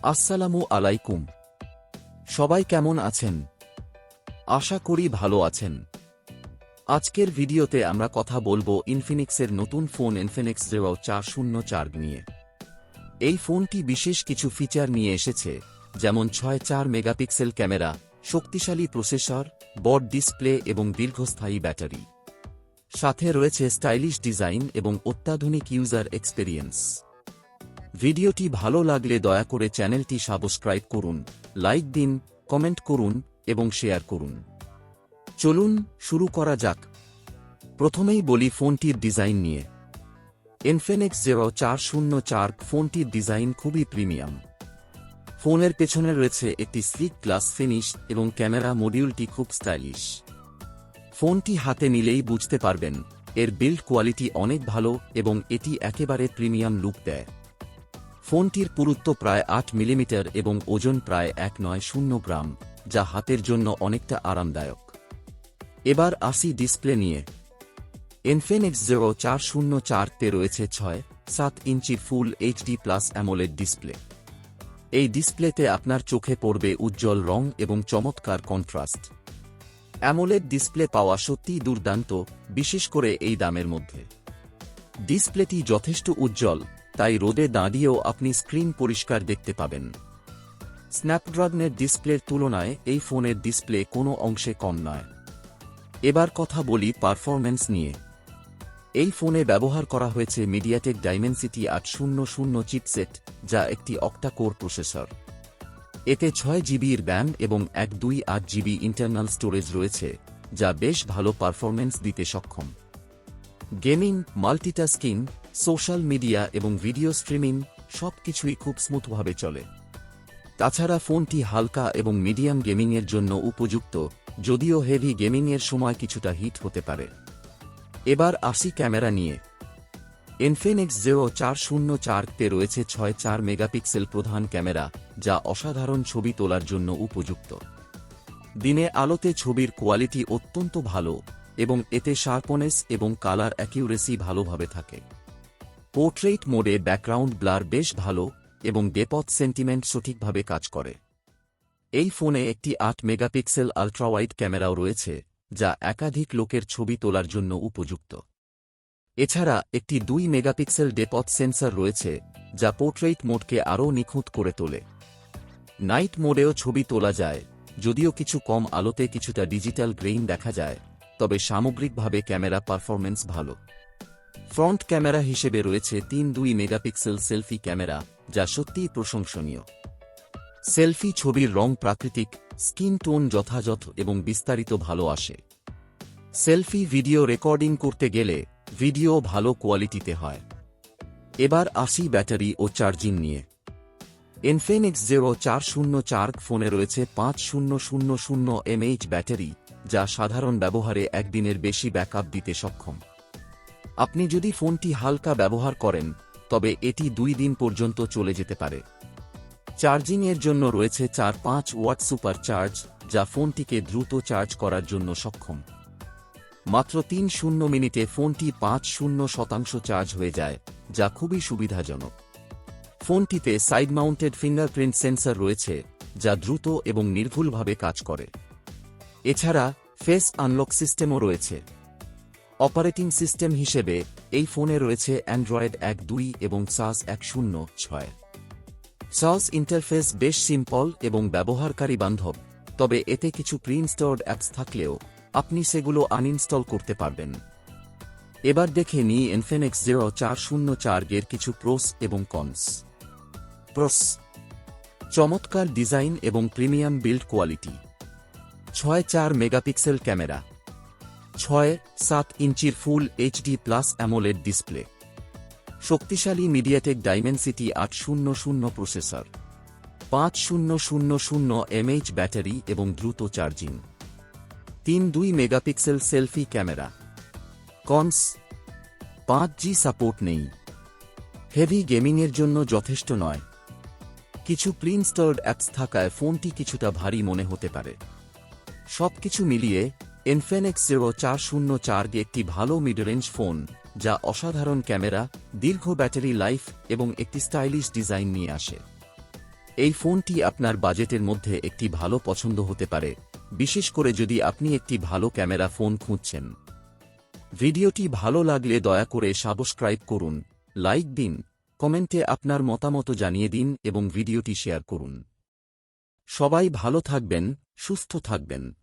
আসসালামু আলাইকুম। সবাই কেমন আছেন? আশা করি ভালো আছেন। আজকের ভিডিওতে আমরা কথা বলবো ইনফিনিক্সের নতুন ফোন ইনফিনিক্স Zero 404 নিয়ে। এই ফোনটি বিশেষ কিছু ফিচার নিয়ে এসেছে, যেমন 6.4 মেগাপিক্সেল ক্যামেরা, শক্তিশালী প্রসেসর, বড় ডিসপ্লে এবং দীর্ঘস্থায়ী ব্যাটারি। সাথে রয়েছে স্টাইলিশ ডিজাইন এবং অত্যাধুনিক ইউজার এক্সপেরিয়েন্স। ভিডিওটি ভালো লাগলে দয়া করে চ্যানেলটি সাবস্ক্রাইব করুন, লাইক দিন, কমেন্ট করুন এবং শেয়ার করুন। চলুন শুরু করা যাক। প্রথমেই বলি ফোনটির ডিজাইন নিয়ে। ইনফিনিক্স Zero 404 ফোনটির ডিজাইন খুবই প্রিমিয়াম। ফোনের পেছনে রয়েছে একটি স্লিক গ্লাস ফিনিশ এবং ক্যামেরা মডিউলটি খুব স্টাইলিশ। ফোনটি হাতে নিলেই বুঝতে পারবেন এর বিল্ড কোয়ালিটি অনেক ভালো এবং এটি একেবারে প্রিমিয়াম লুক দেয়। ফোনটির পুরুত্ব প্রায় 8 মিলিমিটার এবং ওজন প্রায় 190 গ্রাম, যা হাতের জন্য অনেকটা আরামদায়ক। এবার আসি ডিসপ্লে নিয়ে। ইনফিনিক্স Zero 404 তে রয়েছে 6.7 inch full HD plus AMOLED display. এই ডিসপ্লেতে আপনার চোখে পড়বে উজ্জ্বল রং এবং চমৎকার কন্ট্রাস্ট। অ্যামোলেড ডিসপ্লে পাওয়া সত্যিই দুর্দান্ত, বিশেষ করে এই দামের মধ্যে। ডিসপ্লেটি যথেষ্ট উজ্জ্বল, তাই রোদে দাঁড়িয়েও আপনি স্ক্রিন পরিষ্কার দেখতে পাবেন। স্ন্যাপড্রাগনের ডিসপ্লের তুলনায় এই ফোনের ডিসপ্লে কোনো অংশে কম নয়। এবার কথা বলি পারফরম্যান্স নিয়ে। এই ফোনে ব্যবহার করা হয়েছে মিডিয়াটেক ডাইমেনসিটি 800 চিপসেট, যা একটি অক্টা কোর প্রসেসর। এতে 6 জিবির র্যাম এবং 128 জিবি ইন্টারনাল স্টোরেজ রয়েছে, যা বেশ ভালো পারফরম্যান্স দিতে সক্ষম। গেমিং, মাল্টিটাস্কিং, সোশ্যাল মিডিয়া এবং ভিডিও স্ট্রিমিং সবকিছুই খুব স্মুথভাবে চলে। তাছাড়া ফোনটি হালকা এবং মিডিয়াম গেমিংয়ের জন্য উপযুক্ত, যদিও হেভি গেমিংয়ের সময় কিছুটা হিট হতে পারে। এবার আসি ক্যামেরা নিয়ে। ইনফিনিক্স Zero 404 তে রয়েছে 6.4 মেগাপিক্সেল প্রধান ক্যামেরা, যা অসাধারণ ছবি তোলার জন্য উপযুক্ত। দিনে আলোতে ছবির কোয়ালিটি অত্যন্ত ভালো এবং এতে শার্পনেস এবং কালার অ্যাকিউরেসি ভালোভাবে থাকে। পোর্ট্রেইট মোডে ব্যাকগ্রাউন্ড ব্লার বেশ ভালো এবং ডেপথ সেন্টিমেন্ট সঠিকভাবে কাজ করে। এই ফোনে একটি 8 মেগাপিক্সেল আল্ট্রাওয়াইড ক্যামেরাও রয়েছে, যা একাধিক লোকের ছবি তোলার জন্য উপযুক্ত। এছাড়া একটি 2 মেগাপিক্সেল ডেপথ সেন্সর রয়েছে, যা পোর্ট্রেইট মোডকে আরও নিখুঁত করে তোলে। নাইট মোডেও ছবি তোলা যায়, যদিও কিছু কম আলোতে কিছুটা ডিজিটাল গ্রেইন দেখা যায়, তবে সামগ্রিকভাবে ক্যামেরা পারফরম্যান্স ভালো। ফ্রন্ট ক্যামেরা হিসেবে রয়েছে 3.2 মেগাপিক্সেল সেলফি ক্যামেরা, যা সত্যিই প্রশংসনীয়। সেলফি ছবির রং প্রাকৃতিক, স্কিন টোন যথাযথ এবং বিস্তারিত ভালো আসে। সেলফি ভিডিও রেকর্ডিং করতে গেলে ভিডিও ভালো কোয়ালিটিতে হয়। এবার আসি ব্যাটারি ও চার্জিং নিয়ে। ইনফিনিক্স Zero 404 ফোনে রয়েছে 5000 mAh ব্যাটারি, যা সাধারণ ব্যবহারে একদিনের বেশি ব্যাকআপ দিতে সক্ষম। আপনি যদি ফোনটি হালকা ব্যবহার করেন, তবে এটি 2 দিন পর্যন্ত চলে যেতে পারে। চার্জিংয়ের জন্য রয়েছে 4-5 ওয়াট সুপার চার্জ, যা ফোনটিকে দ্রুত চার্জ করার জন্য সক্ষম। মাত্র 30 মিনিটে ফোনটি 50% চার্জ হয়ে যায়, যা খুবই সুবিধাজনক। ফোনটিতে সাইড মাউন্টেড ফিঙ্গারপ্রিন্ট সেন্সর রয়েছে, যা দ্রুত এবং নির্ভুলভাবে কাজ করে। এছাড়া ফেস আনলক সিস্টেমও রয়েছে। অপারেটিং সিস্টেম হিসেবে এই ফোনে রয়েছে অ্যান্ড্রয়েড 1.2 এবং SAS 1.0.6। SAS ইন্টারফেস বেশ সিম্পল এবং ব্যবহারকারী বান্ধব, তবে এতে কিছু প্রি-ইনস্টলড অ্যাপস থাকলেও আপনি সেগুলো আনইনস্টল করতে পারবেন। এবার দেখে নিই ইনফিনিক্স Zero 404 এর কিছু প্রোস এবং কনস। প্রোস: চমৎকার ডিজাইন এবং premium build quality. 6.4 megapixel camera, 6.7 ইঞ্চির full HD plus AMOLED display, শক্তিশালী MediaTek Dimensity 800 processor, 5000 mAh battery এবং দ্রুত charging, 3.2 megapixel selfie camera. Cons: 5G support নেই, হেভি গেমিংয়ের জন্য যথেষ্ট নয়, কিছু প্রি-ইনস্টলড অ্যাপস থাকায় ফোনটি কিছুটা ভারী মনে হতে পারে। সবকিছু মিলিয়ে ইনফিনিক্স Zero 404 একটি ভালো মিড-রেঞ্জ ফোন, যা অসাধারণ ক্যামেরা, দীর্ঘ ব্যাটারি লাইফ এবং একটি স্টাইলিশ ডিজাইন নিয়ে আসে। এই ফোনটি আপনার বাজেটের মধ্যে একটি ভালো পছন্দ হতে পারে, বিশেষ করে যদি আপনি একটি ভালো ক্যামেরা ফোন খুঁজছেন। ভিডিওটি ভালো লাগলে দয়া করে সাবস্ক্রাইব করুন, লাইক দিন, কমেন্টে আপনার মতামত জানিয়ে দিন এবং ভিডিওটি শেয়ার করুন। সবাই ভালো থাকবেন, সুস্থ থাকবেন।